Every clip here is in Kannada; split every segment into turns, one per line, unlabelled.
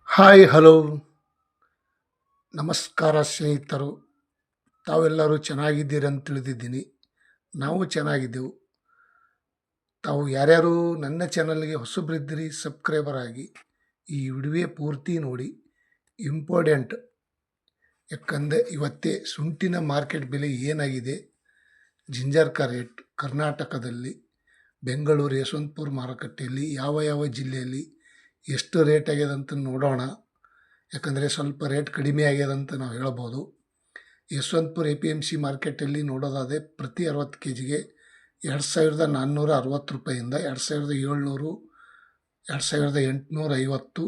ಹಾಯ್ ಹಲೋ ನಮಸ್ಕಾರ ಸ್ನೇಹಿತರು. ತಾವೆಲ್ಲರೂ ಚೆನ್ನಾಗಿದ್ದೀರಿ ಅಂತ ತಿಳಿದಿದ್ದೀನಿ. ನಾವು ಚೆನ್ನಾಗಿದ್ದೆವು. ತಾವು ಯಾರ್ಯಾರು ನನ್ನ ಚಾನಲ್ಗೆ ಹೊಸಬ್ರಿದ್ದೀರಿ ಸಬ್ಸ್ಕ್ರೈಬರ್ ಆಗಿ ಈ ವಿಡಿಯೋ ಪೂರ್ತಿ ನೋಡಿ. ಇಂಪಾರ್ಟೆಂಟ್, ಯಾಕಂದರೆ ಇವತ್ತೇ ಶುಂಠಿನ ಮಾರ್ಕೆಟ್ ಬೆಲೆ ಏನಾಗಿದೆ, ಜಿಂಜರ್ ರೇಟ್ ಕರ್ನಾಟಕದಲ್ಲಿ ಬೆಂಗಳೂರು ಯಶವಂತಪುರ ಮಾರುಕಟ್ಟೆಯಲ್ಲಿ ಯಾವ ಯಾವ ಜಿಲ್ಲೆಯಲ್ಲಿ ಎಷ್ಟು ರೇಟ್ ಆಗಿದೆ ಅಂತ ನೋಡೋಣ. ಯಾಕಂದರೆ ಸ್ವಲ್ಪ ರೇಟ್ ಕಡಿಮೆ ಆಗ್ಯದ ಅಂತ ನಾವು ಹೇಳ್ಬೋದು. ಯಶವಂತಪುರ APMC ಮಾರ್ಕೆಟಲ್ಲಿ ನೋಡೋದಾದರೆ ಪ್ರತಿ 60 kgಗೆ 2460 ರೂಪಾಯಿಂದ 2700, 2850,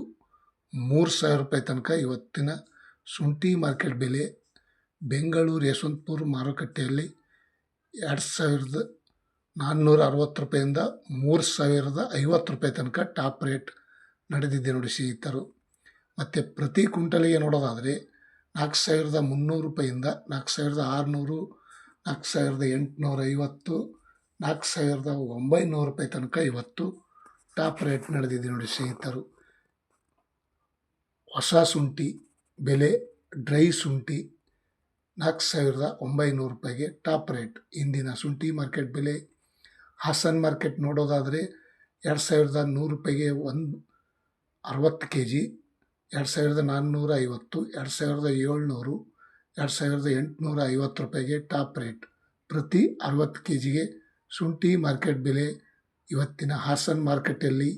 3000 ರೂಪಾಯಿ ತನಕ ಇವತ್ತಿನ ಶುಂಠಿ ಮಾರ್ಕೆಟ್ ಬೆಲೆ. ಬೆಂಗಳೂರು ಯಶವಂತಪುರ ಮಾರುಕಟ್ಟೆಯಲ್ಲಿ 2460 ರೂಪಾಯಿಂದ 3050 ರೂಪಾಯಿ ತನಕ ಟಾಪ್ ರೇಟ್ ನಡೆದಿದೆ ನೋಡಿ ಸ್ನೇಹಿತರು. ಮತ್ತು ಪ್ರತಿ ಕ್ವಿಂಟಲಿಗೆ ನೋಡೋದಾದರೆ 4300 ರೂಪಾಯಿಂದ 4600, 4850, 4900 ರೂಪಾಯಿ ತನಕ ಇವತ್ತು ಟಾಪ್ ರೇಟ್ ನಡೆದಿದೆ ನೋಡಿ ಸ್ನೇಹಿತರು. ಹೊಸ ಶುಂಠಿ ಬೆಲೆ, ಡ್ರೈ ಶುಂಠಿ 4900 ರೂಪಾಯಿಗೆ ಟಾಪ್ ರೇಟ್ ಇಂದಿನ ಶುಂಠಿ ಮಾರ್ಕೆಟ್ ಬೆಲೆ. ಹಾಸನ್ ಮಾರ್ಕೆಟ್ ನೋಡೋದಾದರೆ 2100 ರೂಪಾಯಿಗೆ 60 kg, 2450, 2700, 2850 ರೂಪಾಯಿಗೆ ಟಾಪ್ ರೇಟ್ ಪ್ರತಿ 60 kgಗೆ ಶುಂಠಿ ಮಾರ್ಕೆಟ್ ಬೆಲೆ. ಇವತ್ತಿನ ಹಾಸನ್ ಮಾರ್ಕೆಟಲ್ಲಿ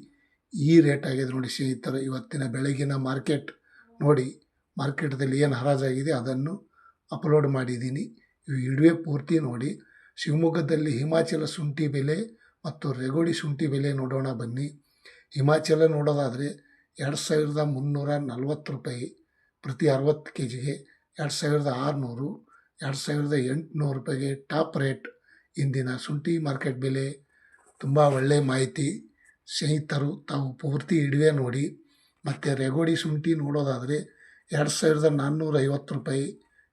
ಈ ರೇಟ್ ಆಗಿದೆ ನೋಡಿ ಸ್ನೇಹಿತರು. ಇವತ್ತಿನ ಬೆಳಗಿನ ಮಾರ್ಕೆಟ್ ನೋಡಿ, ಮಾರ್ಕೆಟ್ದಲ್ಲಿ ಏನು ಹರಾಜಾಗಿದೆ ಅದನ್ನು ಅಪ್ಲೋಡ್ ಮಾಡಿದ್ದೀನಿ. ಈ ವಿಡಿಯೋ ಪೂರ್ತಿ ನೋಡಿ. ಶಿವಮೊಗ್ಗದಲ್ಲಿ ಹಿಮಾಚಲ ಶುಂಠಿ ಬೆಲೆ ಮತ್ತು ರೆಗೋಡಿ ಶುಂಠಿ ಬೆಲೆ ನೋಡೋಣ ಬನ್ನಿ. ಹಿಮಾಚಲ ನೋಡೋದಾದರೆ 2340 ರೂಪಾಯಿ ಪ್ರತಿ 60 kgಗೆ, 2600, 2800 ರೂಪಾಯಿಗೆ ಟಾಪ್ ರೇಟ್ ಇಂದಿನ ಶುಂಠಿ ಮಾರ್ಕೆಟ್ ಬೆಲೆ. ತುಂಬ ಒಳ್ಳೆಯ ಮಾಹಿತಿ ಸ್ನೇಹಿತರು, ತಾವು ಪೂರ್ತಿ ವಿಡಿಯೋ ನೋಡಿ. ಮತ್ತು ರೆಗೋಡಿ ಶುಂಠಿ ನೋಡೋದಾದರೆ 2450 ರೂಪಾಯಿ,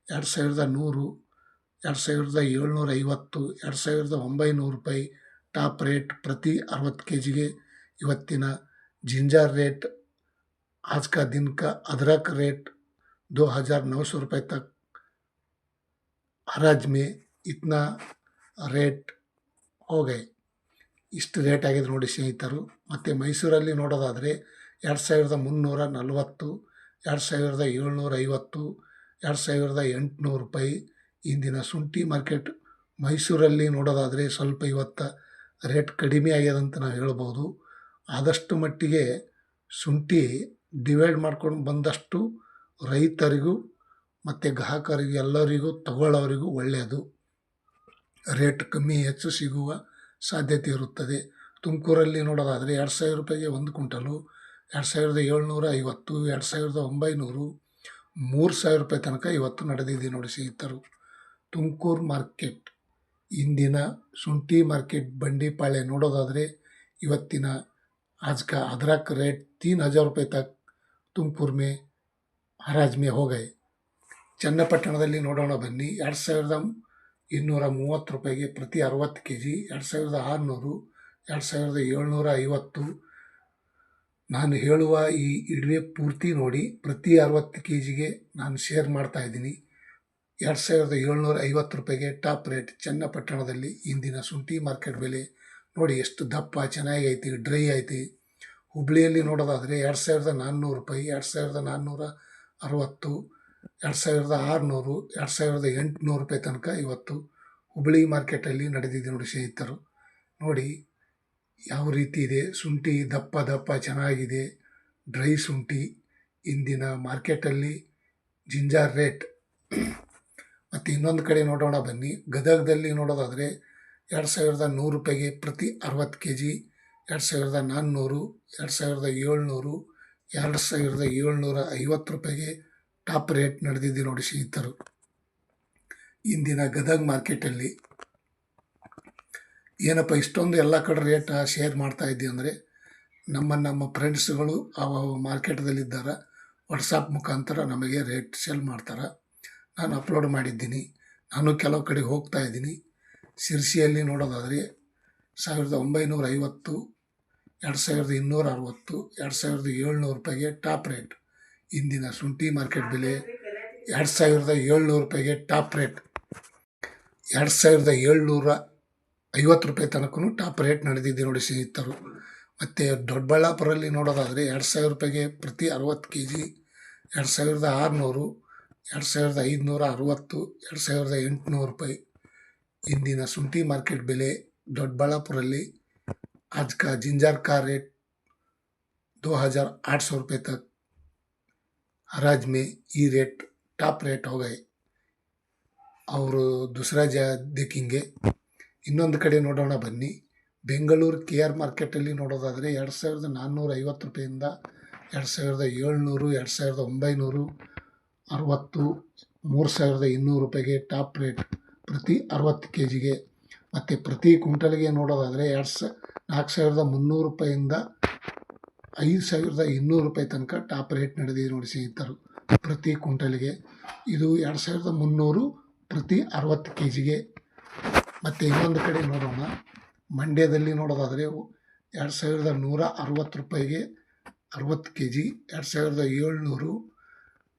2100, 2750, 2900 ರೂಪಾಯಿ ಟಾಪ್ ರೇಟ್ ಪ್ರತಿ 60 kgಗೆ. ಇವತ್ತಿನ जिंजर रेट आज का दिन का अदरक रेट 2900 रुपये तक हराज में इतना ರೇಟ್ ಹೋಗೈ. ಇಷ್ಟು ರೇಟ್ ಆಗಿದೆ ನೋಡಿ ಸ್ನೇಹಿತರು. ಮತ್ತು ಮೈಸೂರಲ್ಲಿ ನೋಡೋದಾದರೆ 2340, 2750, 2800 ರೂಪಾಯಿ ಇಂದಿನ ಶುಂಠಿ ಮಾರ್ಕೆಟ್. ಮೈಸೂರಲ್ಲಿ ನೋಡೋದಾದರೆ ಸ್ವಲ್ಪ ಇವತ್ತು ರೇಟ್ ಕಡಿಮೆ ಆಗ್ಯದಂತ ನಾವು ಹೇಳ್ಬೋದು. ಆದಷ್ಟು ಮಟ್ಟಿಗೆ ಶುಂಠಿ ಡಿವೈಡ್ ಮಾಡ್ಕೊಂಡು ಬಂದಷ್ಟು ರೈತರಿಗೂ ಮತ್ತು ಗ್ರಾಹಕರಿಗೂ ಎಲ್ಲರಿಗೂ ತಗೊಳ್ಳೋರಿಗೂ ಒಳ್ಳೆಯದು. ರೇಟ್ ಕಮ್ಮಿ ಹೆಚ್ಚು ಸಿಗುವ ಸಾಧ್ಯತೆ ಇರುತ್ತದೆ. ತುಮಕೂರಲ್ಲಿ ನೋಡೋದಾದರೆ 2000 ರೂಪಾಯಿಗೆ 1 ಕ್ವಿಂಟಲು, 2750, 2900, 3000 ರೂಪಾಯಿ ತನಕ ಇವತ್ತು ನಡೆದಿದೆ ನೋಡಿ ಸ್ನೇಹಿತರು. ತುಮಕೂರು ಮಾರ್ಕೆಟ್ ಇಂದಿನ ಶುಂಠಿ ಮಾರ್ಕೆಟ್ ಬಂಡಿಪಾಳ್ಯ ನೋಡೋದಾದರೆ ಇವತ್ತಿನ आज का अदरक रेट 3000 रुपये तक ತುಮಕೂರು में ಹರಾಜ್ में हो गए. ಚನ್ನಪಟ್ಟಣದಲ್ಲಿ ನೋಡೋಣ ಬನ್ನಿ. 2230 ರೂಪಾಯಿಗೆ ಪ್ರತಿ 60 kg, 2600, 2750. ನಾನು ಹೇಳುವ ಈ ವಿಡಿಯೋ ಪೂರ್ತಿ ನೋಡಿ. ಪ್ರತಿ 60 kgಗೆ ನಾನು ಶೇರ್ ಮಾಡ್ತಾ ಇದ್ದೀನಿ. 2750 ರೂಪಾಯಿಗೆ ಟಾಪ್ ರೇಟ್ ಚನ್ನಪಟ್ಟಣದಲ್ಲಿ ಇಂದಿನ ಶುಂಠಿ ಮಾರ್ಕೆಟ್ ಬೆಲೆ ನೋಡಿ. ಎಷ್ಟು ದಪ್ಪ ಚೆನ್ನಾಗಿ ಐತಿ, ಡ್ರೈ ಐತಿ. ಹುಬ್ಳಿಯಲ್ಲಿ ನೋಡೋದಾದರೆ 2400 ರೂಪಾಯಿ, 2460, 2600, 2800 ರೂಪಾಯಿ ತನಕ ಇವತ್ತು ಹುಬ್ಳಿ ಮಾರ್ಕೆಟಲ್ಲಿ ನಡೆದಿದೆ ನೋಡಿ ಸ್ನೇಹಿತರು. ನೋಡಿ ಯಾವ ರೀತಿ ಇದೆ ಶುಂಠಿ, ದಪ್ಪ ದಪ್ಪ ಚೆನ್ನಾಗಿದೆ ಡ್ರೈ ಶುಂಠಿ ಇಂದಿನ ಮಾರ್ಕೆಟಲ್ಲಿ ಜಿಂಜರ್ ರೇಟ್. ಮತ್ತು ಇನ್ನೊಂದು ಕಡೆ ನೋಡೋಣ ಬನ್ನಿ. ಗದಗದಲ್ಲಿ ನೋಡೋದಾದರೆ 2100 ರೂಪಾಯಿಗೆ ಪ್ರತಿ 60 kg, 2400, 2700, 2750 ರೂಪಾಯಿಗೆ ಟಾಪ್ ರೇಟ್ ನಡೆದಿದೆ ನೋಡಿ ಸ್ನೇಹಿತರು. ಇಂದಿನ ಗದಗ ಮಾರ್ಕೆಟಲ್ಲಿ ಏನಪ್ಪ ಇಷ್ಟೊಂದು ಎಲ್ಲ ಕಡೆ ರೇಟ್ ಶೇರ್ ಮಾಡ್ತಾ ಇದ್ದೀವಿ ಅಂದರೆ ನಮ್ಮ ಫ್ರೆಂಡ್ಸ್ಗಳು ಆ ಮಾರ್ಕೆಟ್ದಲ್ಲಿದ್ದಾರೆ, ವಾಟ್ಸಪ್ ಮುಖಾಂತರ ನಮಗೆ ರೇಟ್ ಸೇಲ್ ಮಾಡ್ತಾರೆ. ನಾನು ಅಪ್ಲೋಡ್ ಮಾಡಿದ್ದೀನಿ. ನಾನು ಕೆಲವು ಕಡೆ ಹೋಗ್ತಾ ಇದ್ದೀನಿ. ಶಿರ್ಸಿಯಲ್ಲಿ ನೋಡೋದಾದರೆ 1950, 2260, 2700 ರೂಪಾಯಿಗೆ ಟಾಪ್ ರೇಟ್ ಇಂದಿನ ಶುಂಠಿ ಮಾರ್ಕೆಟ್ ಬೆಲೆ 2700 ರೂಪಾಯಿಗೆ ಟಾಪ್ ರೇಟ್. 2750 ರೂಪಾಯಿ ತನಕನೂ ಟಾಪ್ ರೇಟ್ ನಡೆದಿದೆ ನೋಡಿ ಸ್ನೇಹಿತರು. ಮತ್ತು ದೊಡ್ಡಬಳ್ಳಾಪುರಲ್ಲಿ ನೋಡೋದಾದರೆ 2000 ರೂಪಾಯಿಗೆ ಪ್ರತಿ 60 kg, 2600, 2560, 2800 ರೂಪಾಯಿ ಇಂದಿನ ಶುಂಠಿ ಮಾರ್ಕೆಟ್ ಬೆಲೆ ದೊಡ್ಡಬಳ್ಳಾಪುರಲ್ಲಿ. आज का जिंजर का रेट 2800 रुपये तक हराज में ये रेट टॉप रेट हो गए. और दूसरा देखेंगे. ಇನ್ನೊಂದು ಕಡೆ ನೋಡೋಣ ಬನ್ನಿ. ಬೆಂಗಳೂರು KR ಮಾರ್ಕೆಟಲ್ಲಿ ನೋಡೋದಾದರೆ 2450 ರೂಪಾಯಿಂದ 2700, 2960, 3200 ರೂಪಾಯಿಗೆ ಟಾಪ್ ರೇಟ್ ಪ್ರತಿ 60 kgಗೆ. ಮತ್ತು ಪ್ರತಿ ಕ್ವಿಂಟಲ್ಗೆ ನೋಡೋದಾದರೆ 4300 ರೂಪಾಯಿಂದ 5200 ರೂಪಾಯಿ ತನಕ ಟಾಪ್ ರೇಟ್ ನಡೆದಿದೆ ನೋಡಿ ಸ್ನೇಹಿತರು ಪ್ರತಿ ಕ್ವಿಂಟಲ್ಗೆ. ಇದು 2300 ಪ್ರತಿ 60 kgಗೆ. ಮತ್ತು ಇನ್ನೊಂದು ಕಡೆ ನೋಡೋಣ. ಮಂಡ್ಯದಲ್ಲಿ ನೋಡೋದಾದರೆ 2160 ರೂಪಾಯಿಗೆ 60 kg, 2700,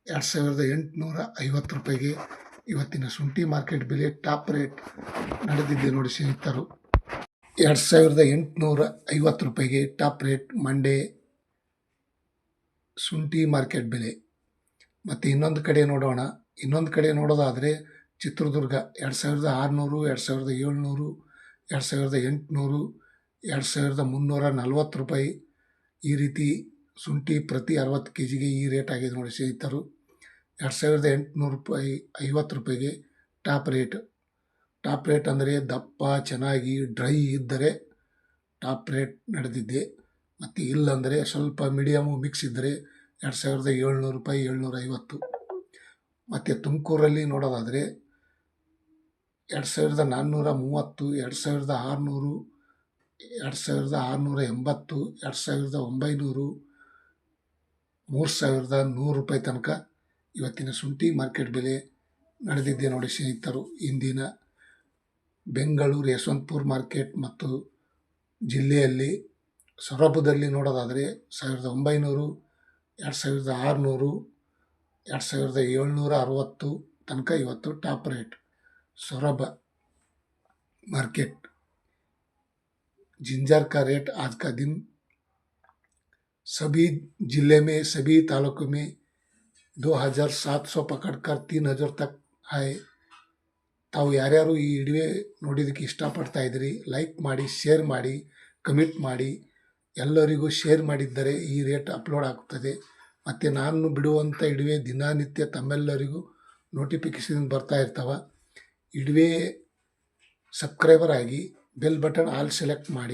2850 ರೂಪಾಯಿಗೆ ಇವತ್ತಿನ ಶುಂಠಿ ಮಾರ್ಕೆಟ್ ಬೆಲೆ ಟಾಪ್ ರೇಟ್ ನಡೆದಿದೆ ನೋಡಿ ಸ್ನೇಹಿತರು. 2850 ರೂಪಾಯಿಗೆ ಟಾಪ್ ರೇಟ್ ಮಂಡ್ಯ ಶುಂಠಿ ಮಾರ್ಕೆಟ್ ಬೆಲೆ. ಮತ್ತು ಇನ್ನೊಂದು ಕಡೆ ನೋಡೋದಾದರೆ ಚಿತ್ರದುರ್ಗ 2600, 2700, 2800, 2340 ರೂಪಾಯಿ ಈ ರೀತಿ ಶುಂಠಿ ಪ್ರತಿ 60 kgಗೆ ಈ ರೇಟ್ ಆಗಿದೆ ನೋಡಿ ಸ್ನೇಹಿತರು. 2850 ರೂಪಾಯಿಗೆ ಟಾಪ್ ರೇಟ್ ಅಂದರೆ ದಪ್ಪ ಚೆನ್ನಾಗಿ ಡ್ರೈ ಇದ್ದರೆ ಟಾಪ್ ರೇಟ್ ನಡೆದಿದೆ. ಮತ್ತು ಇಲ್ಲಂದರೆ ಸ್ವಲ್ಪ ಮೀಡಿಯಮು ಮಿಕ್ಸ್ ಇದ್ದರೆ 2700 ರೂಪಾಯಿ, 750. ಮತ್ತು ತುಮಕೂರಲ್ಲಿ ನೋಡೋದಾದರೆ 2430, 2600, 2680, 2900, 3100 ರೂಪಾಯಿ ತನಕ ಇವತ್ತಿನ ಶುಂಠಿ ಮಾರ್ಕೆಟ್ ಬೆಲೆ ನಡೆದಿದೆ ನೋಡಿ ಸ್ನೇಹಿತರು. ಇಂದಿನ ಬೆಂಗಳೂರು ಯಶವಂತಪುರ ಮಾರ್ಕೆಟ್ ಮತ್ತು ಜಿಲ್ಲೆಯಲ್ಲಿ ಸೊರಬದಲ್ಲಿ ನೋಡೋದಾದರೆ 1900, 2600, 2760 ತನಕ ಇವತ್ತು top rate Saurabh market. Ginger का रेट आज का दिन सभी जिले में, सभी तालुकों में 2700 पकड़कर 3000 तक आए. ತಾವು ಯಾರ್ಯಾರು ಈ ವಿಡಿಯೋ ನೋಡಿದ್ದಕ್ಕೆ ಇಷ್ಟಪಡ್ತಾ ಇದ್ದೀರಿ ಲೈಕ್ ಮಾಡಿ, ಶೇರ್ ಮಾಡಿ, ಕಮೆಂಟ್ ಮಾಡಿ. ಎಲ್ಲರಿಗೂ ಶೇರ್ ಮಾಡಿದ್ದರೆ ಈ ರೇಟ್ ಅಪ್ಲೋಡ್ ಆಗುತ್ತದೆ. ಮತ್ತು ನಾನು ಬಿಡುವಂಥ ವಿಡಿಯೋ ದಿನನಿತ್ಯ ತಮ್ಮೆಲ್ಲರಿಗೂ ನೋಟಿಫಿಕೇಷನ್ ಬರ್ತಾ ಇರ್ತಾವೆ. ಇಡುವೆ ಸಬ್ಸ್ಕ್ರೈಬರ್ ಆಗಿ ಬೆಲ್ ಬಟನ್ ಆಲ್ ಸೆಲೆಕ್ಟ್ ಮಾಡಿ.